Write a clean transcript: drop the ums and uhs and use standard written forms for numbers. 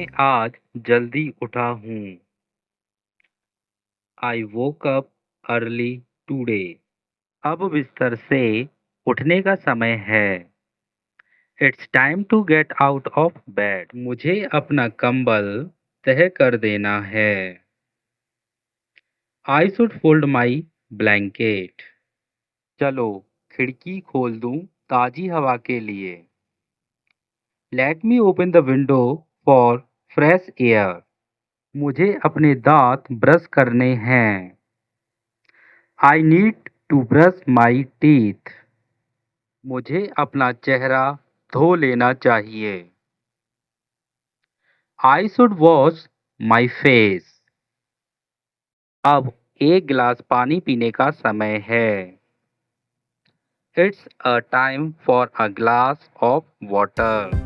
मैं आज जल्दी उठा हूँ। I woke up early today. अब बिस्तर से उठने का समय है। It's time to get out of bed. मुझे अपना कंबल तह कर देना है। I should fold my blanket. चलो खिड़की खोल दूं ताजी हवा के लिए। Let me open the window for fresh air. मुझे अपने दांत ब्रश करने हैं। I need to brush my teeth. मुझे अपना चेहरा धो लेना चाहिए। I should wash my face. अब एक गिलास पानी पीने का समय है। It's a time for a glass of water.